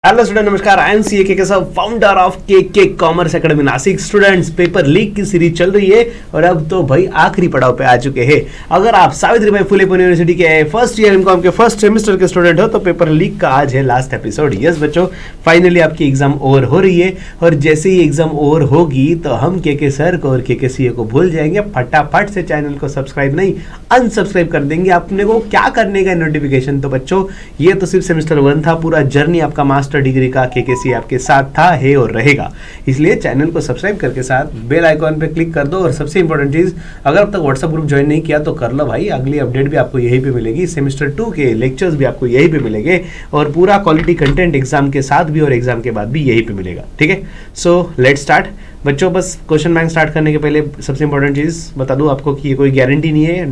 Hello student, नमस्कार। I M C के साथ फाउंडर ऑफ के Commerce academy Nashik. Students, paper leak की सीरीज चल रही है और अब तो भाई आखिरी पड़ाव पे आ चुके हैं। अगर आप सावित्रीबाई फुले पुणे यूनिवर्सिटी के फर्स्ट ईयर एमकॉम के फर्स्ट सेमेस्टर के स्टूडेंट हो तो पेपर लीक का आज है लास्ट एपिसोड। यस बच्चों, फाइनली आपकी एग्जाम ओवर हो रही है और जैसे ही एग्जाम ओवर होगी तो हम के सर को और के सीए को भूल जाएंगे। फटाफट से चैनल को सब्सक्राइब नहीं अनसब्सक्राइब कर देंगे। अपने को क्या करने का नोटिफिकेशन, तो बच्चों ये तो सिर्फ सेमेस्टर 1 था। पूरा जर्नी आपका मास्टर डिग्री का के आपके साथ था, है और रहेगा। इसलिए चैनल को सब्सक्राइब करके साथ बेल आइकॉन पे क्लिक कर दो। और सबसे इंपॉर्टेंट चीज, अगर अब तक व्हाट्सएप ग्रुप ज्वाइन नहीं किया तो कर लो भाई। अगली अपडेट भी आपको यहीं पे मिलेगी, सेमेस्टर 2 के लेक्चर्स भी आपको यहीं पे मिलेंगे और पूरा क्वालिटी कंटेंट एग्जाम के साथ भी और एग्जाम के बाद भी यहीं पे मिलेगा। ठीक है, सो लेट्स स्टार्ट बच्चों। बस क्वेश्चन बैंक स्टार्ट करने के पहले सबसे इंपॉर्टेंट चीज बता दूं आपको कि ये कोई गारंटी नहीं है,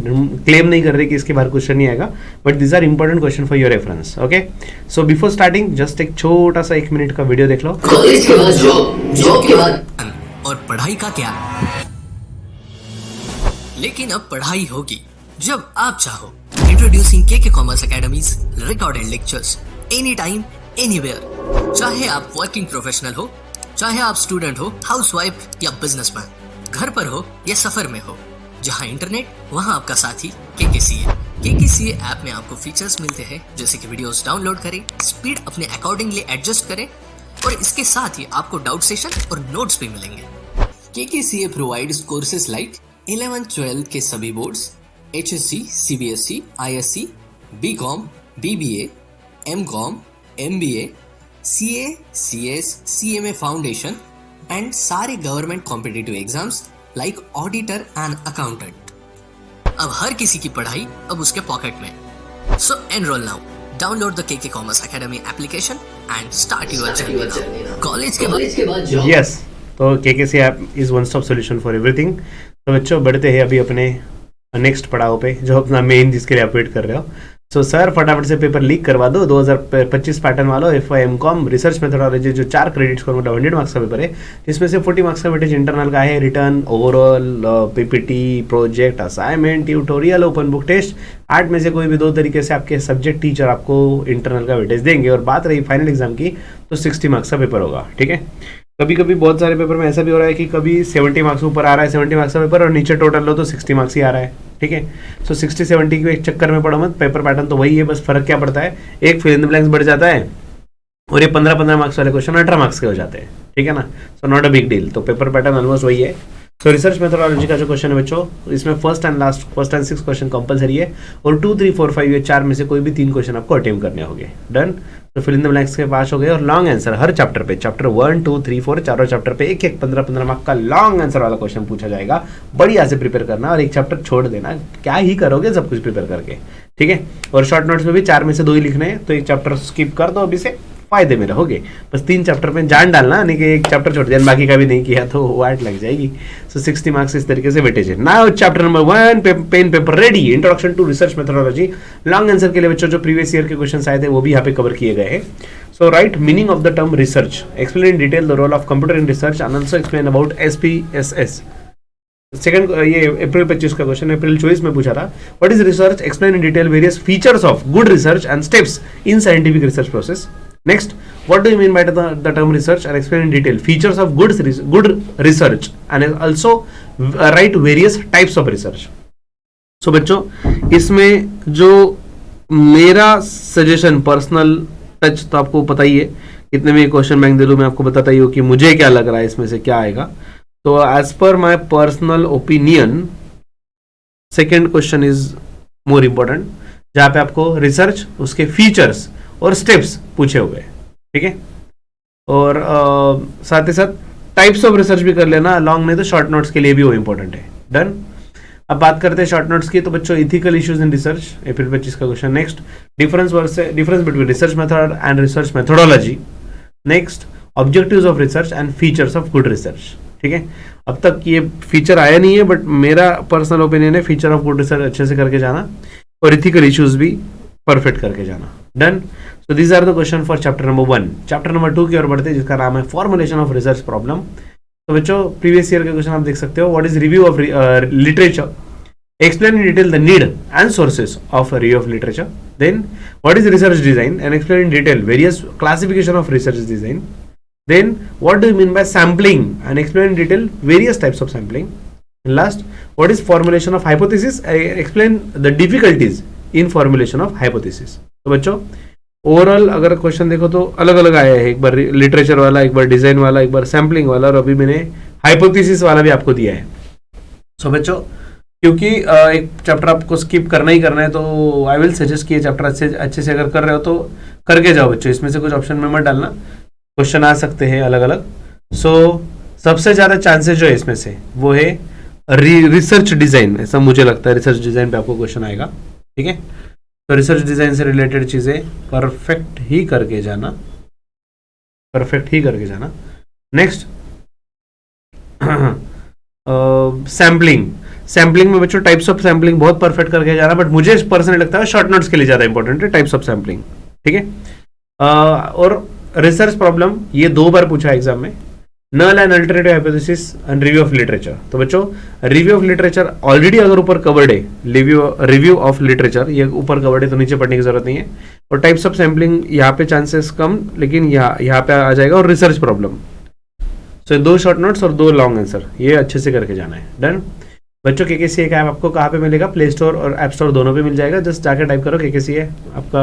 क्लेम नहीं कर रहे कि इसके बाहर क्वेश्चन नहीं आएगा, but this are important question for your reference. Okay, so before starting just एक छोटा सा 1 मिनट का वीडियो देख लो। कॉलेज के बाद जॉब के बाद और पढ़ाई का क्या, लेकिन अब पढ़ाई होगी जब आप चाहो। इंट्रोड्यूसिंग के commerce academies recorded lectures any time anywhere. चाहे आप वर्किंग प्रोफेशनल हो, चाहे आप स्टूडेंट हो, हाउसवाइफ या बिजनेसमैन, घर पर हो या सफर में हो, जहां इंटरनेट वहां आपका साथी के ऐप में आपको फीचर्स मिलते हैं जैसे कि वीडियोस डाउनलोड करें, स्पीड अपने अकॉर्डिंगली एडजस्ट करें और इसके साथ ही आपको डाउट सेशन और नोट्स भी मिलेंगे। के प्रोवाइड्स कोर्सेज लाइक 11-12 के सभी boards, HSC, CBSE, ISC, BCom, BBA, MCom, MBA, CA, CS, CMA foundation and सारे government competitive exams like auditor and accountant. अब हर किसी की पढ़ाई अब उसके पॉकेट में। So enrol now, download the K Commerce Academy application and start your journey now. College के बाद यस, तो K app is one stop solution for everything. तो बच्चों बढ़ते हैं अभी अपने नेक्स्ट पड़ाव पे, जो अपना मेन जिसके लिए आप वेट कर रहे हो। सो सर फटाफट से पेपर लीक करवा दो। 2025 पैटर्न वालों, एमकॉम रिसर्च मेथोडोलॉजी, जो 4 क्रेडिट्स का मतलब 100 मार्क्स का पेपर है, जिसमें से 40 मार्क्स का वेटेज इंटरनल का है, written, overall, PPT, project, assignment, tutorial, open book test. 8 में से कोई भी 2 तरीके से आपके सब्जेक्ट टीचर आपको इंटरनल का वेटेज देंगे। और बात रही फाइनल एग्जाम की तो 60 मार्क्स का पेपर होगा। ठीक है, कभी कभी बहुत सारे पेपर में ऐसा भी हो रहा है कि कभी 70 मार्क्स ऊपर आ रहा है, 70 मार्क्स का पेपर, और नीचे टोटल लो तो 60 मार्क्स ही आ रहा है। ठीक है, सो 60-70 के एक चक्कर में पड़ो मत। पेपर पैटर्न तो वही है, बस फर्क क्या पड़ता है, एक फिल इन द ब्लैंक्स बढ़ जाता है और ये 15-15 मार्क्स वाले क्वेश्चन 18 मार्क्स के हो जाते हैं। ठीक है ना, so not a big deal. तो पेपर पैटर्न ऑलमोस्ट वही है। तो रिसर्च मेथोडोलॉजी का जो क्वेश्चन है बच्चों, इसमें फर्स्ट एंड 6 क्वेश्चन कंपलसरी है और 2, 3, 4, 5 ये 4 में से कोई भी 3 क्वेश्चन आपको अटेम्प्ट करने होंगे। डन। तो फिल इन द ब्लैंक्स के पास हो गए और लॉन्ग आंसर हर चैप्टर पे, चैप्टर 1, 2, 3, 4 चारों चैप्टर पे एक 15-15 मार्क्स का लॉन्ग आंसर वाला क्वेश्चन पूछा जाएगा। बढ़िया से प्रिपेयर करना और एक चैप्टर छोड़ देना, क्या ही करोगे सब कुछ प्रिपेयर करके। ठीक है, और शॉर्ट नोट्स में भी 4 में से 2 ही लिखने हैं, तो एक चैप्टर स्किप कर दो, अभी से फायदे में रहोगे। बस 3 चैप्टर में जान डालना, नहीं कि एक चैप्टर छोड़ दिया बाकी का भी नहीं किया तो वाट लग जाएगी। सो 60 मार्क्स इस तरीके से वेटेज है। Now chapter number 1, pen paper ready, introduction to research methodology. Long answer के लिए बच्चों जो प्रीवियस ईयर के क्वेश्चन आए थे वो भी यहाँ पे कवर किए गए हैं। So write meaning of the term research, explain in detail the role of computer in research and also explain about SPSS। Second, ये अप्रैल 25 का क्वेश्चन, अप्रैल 24 में पूछा था। What is research, explain in detail various features of good research and steps in scientific research process. Next, what do you mean by the term research and explain in detail features of good research and also write various types of research. So बच्चों, इसमें जो मेरा suggestion personal touch तो आपको पता ही है, कितने में क्वेश्चन बैंक दे दूं मैं आपको बताता ही हूँ कि मुझे क्या लग रहा है इसमें से क्या आएगा। तो as per my personal opinion second question is more important, जहाँ पे आपको रिसर्च, उसके फीचर्स और स्टेप्स पूछे हुए। ठीक है, और साथ ही साथ टाइप्स ऑफ रिसर्च भी कर लेना, लॉन्ग नहीं तो शॉर्ट नोट्स के लिए भी वो इंपॉर्टेंट है। डन। अब बात करते हैं शॉर्ट नोट्स की। तो बच्चों इथिकल इश्यूज इन रिसर्च, अप्रैल 25 का question. Next, difference between research method and research methodology. Next, objectives of research and features of good research. ठीक है, अब तक ये फीचर आया नहीं है, बट मेरा पर्सनल ओपिनियन है फीचर ऑफ गुड रिसर्च अच्छे से करके जाना और इथिकल इश्यूज भी परफेक्ट करके जाना। Done. So these are the question for chapter number 1। Chapter number 2 की ओर बढ़ते हैं, जिसका नाम है फॉर्मुलेशन ऑफ रिसर्च प्रॉब्लम। तो बच्चों प्रीवियस ईयर के क्वेश्चन आप देख सकते हो। What is review of literature, explain in detail the need and sources of a review of literature. Then what is research design and explain in detail various classification of research design. Then what do you mean by sampling and explain in detail various types of sampling. And last, what is formulation of hypothesis, I explain the difficulties in formulation of hypothesis. तो बच्चों overall अगर question देखो तो अलग अलग आया है, एक बार लिटरेचर वाला, एक बार डिजाइन वाला, एक बार सैम्पलिंग वाला, और अभी मैंने हाइपोथेसिस वाला भी आपको दिया है. सो बच्चों क्योंकि एक चैप्टर आपको स्किप करना ही करना है, तो आई विल सजेस्ट कि ये चैप्टर अच्छे से अगर कर रहे हो तो करके जाओ बच्चों. इसमें से कुछ ऑप्शन में मत डालना, क्वेश्चन आ सकते हैं अलग अलग. सो सबसे ज़्यादा चांसेस जो है इसमें से वो है रिसर्च डिज़ाइन. ऐसा मुझे लगता है रिसर्च डिज़ाइन पे आपको क्वेश्चन आएगा. ठीक है, तो रिसर्च डिज़ाइन से रिलेटेड चीज़ें परफेक्ट ही करके जाना, परफेक्ट ही करके जाना. Next sampling. सैम्पलिंग में बच्चों टाइप्स ऑफ सैम्पलिंग बहुत परफेक्ट करके जाना, बट मुझे पर्सनली लगता है शॉर्ट नोट्स के लिए ज़्यादा इंपॉर्टेंट है टाइप्स ऑफ सैम्पलिंग. ठीक है, और रिसर्च प्रॉब्लम ये 2 बार पूछा है एग्जाम में. Null and alternative hypothesis and review of literature. तो बच्चों रिव्यू ऑफ लिटरेचर ऑलरेडी अगर ऊपर कवर्ड है, रिव्यू ऑफ लिटरेचर ये ऊपर कवर्ड है तो नीचे पढ़ने की जरूरत नहीं है. और टाइप्स ऑफ सैम्पलिंग यहाँ पे चांसेस कम, लेकिन यहाँ पे आ जाएगा. और रिसर्च प्रॉब्लम. सो 2 शॉर्ट नोट्स और 2 लॉन्ग आंसर, ये अच्छे से करके जाना है. डन बच्चों. केकेसी एक ऐप आपको कहाँ पे मिलेगा? प्ले स्टोर और ऐप स्टोर दोनों पे मिल जाएगा. जस्ट जाकर टाइप करो केकेसी है, आपको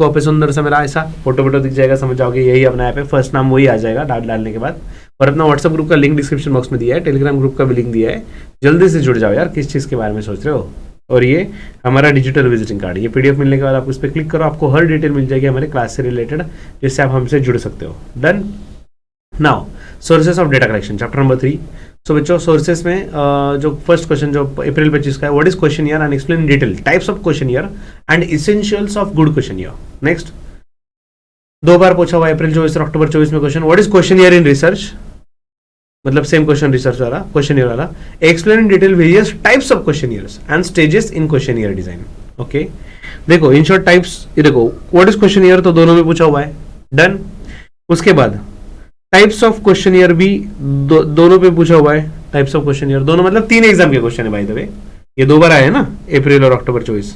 यहाँ पे सुंदर सा मेरा ऐसा फोटो दिख जाएगा, समझ जाओगे यही अपना ऐप है. फर्स्ट नाम वही आ जाएगा डालने के बाद. और अपना व्हाट्सएप ग्रुप का लिंक डिस्क्रिप्शन बॉक्स में दिया है, टेलीग्राम ग्रुप का भी लिंक दिया है. जल्दी से जुड़ जाओ यार, किस चीज़ के बारे में सोच रहे हो. और ये हमारा डिजिटल विजिटिंग कार्ड, ये PDF मिलने के बाद आप उस पर क्लिक करो, आपको हर डिटेल मिल जाएगी हमारे क्लास से रिलेटेड, जिससे आप हमसे जुड़ सकते हो. Done. Now sources of data collection, chapter number 3. सो बच्चों सोर्सेस में जो फर्स्ट क्वेश्चन जो अप्रैल 25 का है, what is question year and explain in detail types of question year and essentials of good question year. Next 2 बार पूछा हुआ अप्रैल 24 और अक्टूबर 24 में question, what is question year in research, मतलब सेम क्वेश्चन रिसर्च वाला, question year वाला. Explain in detail various types of question years and stages in question year design. Okay, देखो in short types, ये देखो व्हाट इज क्वेश्चन ईयर तो दोनों में पूछा हुआ है. डन. उसके बाद टाइप्स ऑफ क्वेश्चन ईयर भी दोनों पे पूछा हुआ है. टाइप्स ऑफ क्वेश्चन ईयर दोनों मतलब 3 एग्जाम के क्वेश्चन है बाय द वे. ये 2 बार आए हैं ना, अप्रैल और अक्टूबर 24,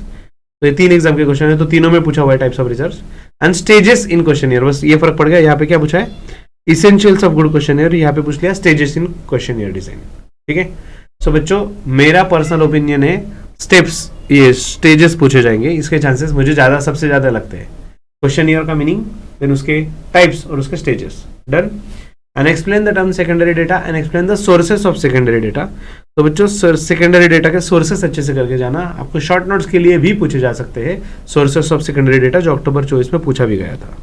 तो ये 3 एग्जाम के क्वेश्चन है, तो तीनों में पूछा हुआ है types of research and stages in question year. बस ये फर्क पड़ गया, यहाँ पे क्या पूछा है essentials of good question year, यहाँ पे पूछ लिया stages in question year design. ठीक है. सो बच्चों मेरा पर्सनल ओपिनियन है स्टेप्स, ये स्टेजेस पूछे जाएंगे, इसके चांसेस मुझे सबसे ज्यादा लगते हैं. क्वेश्चन ईयर का मीनिंग, देन उसके टाइप्स और उसके stages. Done. And explain the term secondary data and explain the sources of secondary data. तो बच्चों सेकेंडरी डेटा के सोर्सेस अच्छे से करके जाना. आपको शॉर्ट नोट्स के लिए भी पूछे जा सकते हैं सोर्सेस ऑफ सेकेंडरी डेटा, जो अक्टूबर 24 में पूछा भी गया था.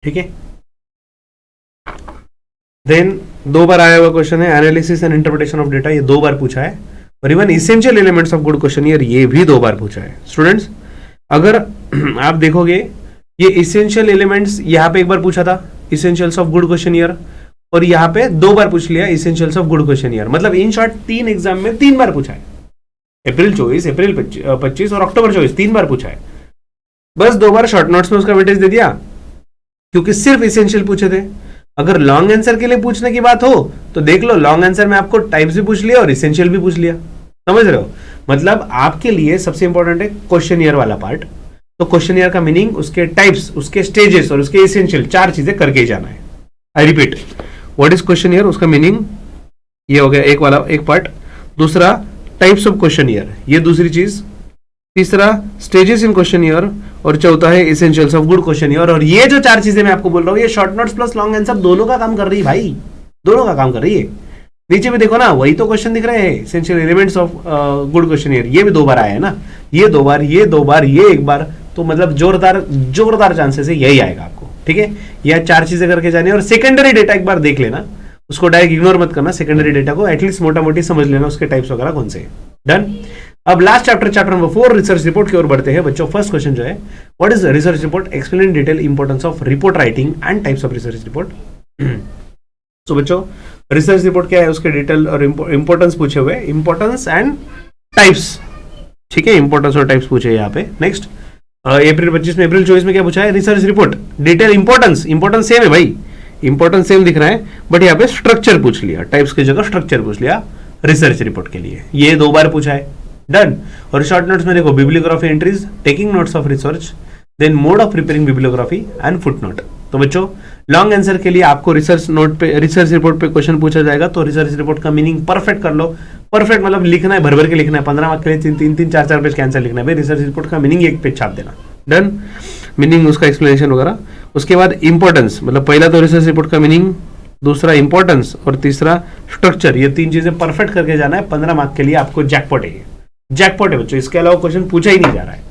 ठीक है. देन 2 बार आया हुआ क्वेश्चन है analysis and interpretation of data, ये 2 बार पूछा है. और even essential elements of good question year ये भी 2 बार पूछा है. स्टूडेंट्स अगर आप देखोगे ये इसेंशियल एलिमेंट्स यहाँ पे 1 बार पूछा था essentials of good question year, और यहाँ पे 2 बार पूछ लिया essentials of good question year. मतलब इन शॉर्ट 3 एग्जाम में 3 बार पूछा है. अप्रैल 24, अप्रैल 25 और अक्टूबर 24 3 बार पूछा है. बस 2 बार शॉर्ट नोट्स में उसका वेटेज दे दिया क्योंकि सिर्फ इसेंशियल पूछे थे. अगर लॉन्ग आंसर के लिए पूछने की बात हो तो देख लो, लॉन्ग आंसर में आपको टाइप्स भी पूछ लिया और इसेंशियल भी पूछ लिया. समझ रहे हो? मतलब आपके लिए सबसे इंपॉर्टेंट है क्वेश्चन ईयर वाला पार्ट. तो क्वेश्चन ईयर का मीनिंग, उसके टाइप्स, उसके स्टेजेस और उसके इसेंशियल 4 चीजें करके ही जाना है. I repeat, what is question year, उसका मीनिंग ये हो गया एक पार्ट. दूसरा टाइप्स ऑफ क्वेश्चन ईयर, ये दूसरी चीज. तीसरा स्टेजेस इन क्वेश्चन ईयर, और चौथा है essentials of good question year. और ये जो 4 चीजें मैं आपको बोल रहा हूँ, ये short notes plus long answer दोनों का काम कर रही है भाई, दोनों का काम कर रही है. नीचे भी देखो ना, वही तो क्वेश्चन दिख रहे हैं essential elements of good question year. ये भी 2 बार आया है ना, ये 2 बार, ये 2 बार, ये 1 बार. तो मतलब जोरदार चांसेस है यही आएगा आपको. ठीक है, यह 4 चीजें करके जाने. और सेकेंडरी डेटा एक बार देख लेना, उसको डायरेक्ट इग्नोर मत करना. सेकेंडरी डेटा को एटलीस्ट मोटा मोटी समझ लेना, उसके टाइप्स वगैरह कौन से. डन. अब last chapter number 4 research report की ओर बढ़ते हैं बच्चों. फर्स्ट क्वेश्चन जो है, what is research report, explain in detail importance of report writing and types of research report. तो बच्चों रिसर्च रिपोर्ट क्या है, उसके डिटेल और इंपॉर्टेंस पूछे हुए, इंपॉर्टेंस एंड टाइप्स. ठीक है, इंपॉर्टेंस और टाइप्स पूछे यहाँ पे. नेक्स्ट अप्रैल 25 में, अप्रैल 24 में क्या पूछा है, research report detail importance. Importance same है भाई, इंपॉर्टेंस सेम दिख रहा है, बट यहाँ पे स्ट्रक्चर पूछ लिया, टाइप्स की जगह स्ट्रक्चर पूछ लिया. रिसर्च रिपोर्ट के लिए, ये 2 बार पूछा है, डन। और शॉर्ट नोट्स में देखो bibliography entries, taking notes of research, then mode of preparing bibliography and footnote. तो बच्चों लॉन्ग आंसर के लिए आपको रिसर्च नोट पे, रिसर्च रिपोर्ट पे क्वेश्चन पूछा जाएगा, तो रिसर्च रिपोर्ट का मीनिंग परफेक्ट कर लो। परफेक्ट मतलब लिखना है, भर भर के लिखना है, 15 मार्क्स के लिए 3-3, 4-4 पेज का आंसर लिखना है भाई। रिसर्च रिपोर्ट का मीनिंग 1 पेज छाप देना, डन। मीनिंग उसका एक्सप्लेनेशन वगैरह। उसके बाद इंपॉर्टेंस, मतलब पहला तो रिसर्च रिपोर्ट का मीनिंग, दूसरा इंपॉर्टेंस और तीसरा स्ट्रक्चर, ये 3 चीजें परफेक्ट करके जाना है। 15 मार्क्स के लिए आपको जैकपॉट है, जैकपॉट है बच्चों। इसके अलावा क्वेश्चन पूछा ही नहीं जा रहा है,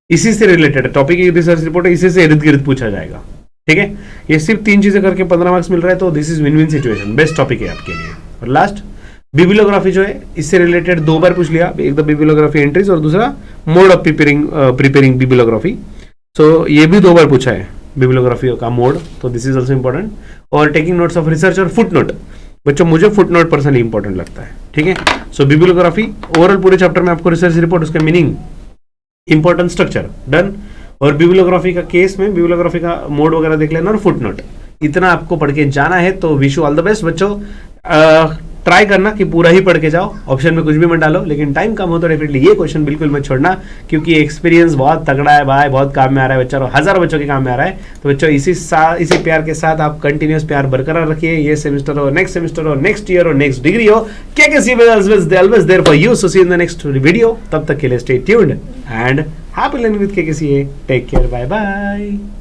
इसी से रिलेटेड है टॉपिक, रिसर्च रिपोर्ट है, इसी से इर्द गिर्द पूछा जाएगा, ठीक है। ये सिर्फ 3 चीजें करके 15 मार्क्स मिल रहा है, तो this is win win situation, best topic है आपके लिए। और लास्ट बिब्लियोग्राफी जो है, इससे रिलेटेड 2 बार पूछ लिया, एक तो बिब्लियोग्राफी एंट्रीज और दूसरा मोड ऑफ प्रिपेयरिंग बिब्लियोग्राफी। सो ये भी 2 बार पूछा है बिब्लियोग्राफी का मोड, तो दिस इज ऑल्सो इंपॉर्टेंट। और टेकिंग नोट्स ऑफ रिसर्च और फुट नोट, बच्चों मुझे फुट नोट पर्सनली इंपॉर्टेंट लगता है, ठीक है। सो बिब्लियोग्राफी ओवरऑल पूरे चैप्टर में आपको रिसर्च रिपोर्ट, उसका मीनिंग, इंपॉर्टेंट, स्ट्रक्चर, डन। और बिब्लियोग्राफी का केस में बिब्लियोग्राफी का मोड वगैरह देख लेना और फुट नोट, इतना आपको पढ़ के जाना है। तो wish you all the best बच्चों। ट्राई करना कि पूरा ही पढ़ के जाओ, ऑप्शन में कुछ भी मत डालो, लेकिन टाइम कम हो तो डेफिनेटली ये क्वेश्चन बिल्कुल मत छोड़ना, क्योंकि एक्सपीरियंस बहुत तगड़ा है भाई, बहुत काम में आ रहा है बच्चों, हजारों बच्चों के काम में आ रहा है। तो बच्चों इसी प्यार के साथ आप कंटिन्यूस प्यार बरकरार रखिए, ये सेमेस्टर हो, नेक्स्ट सेमेस्टर हो, नेक्स्ट ईयर हो, नेक्स्ट डिग्री हो, KKC always there for you. So see you in the next video. तब तक के लिए stay tuned and happy learning with KKCA. Take care. Bye bye.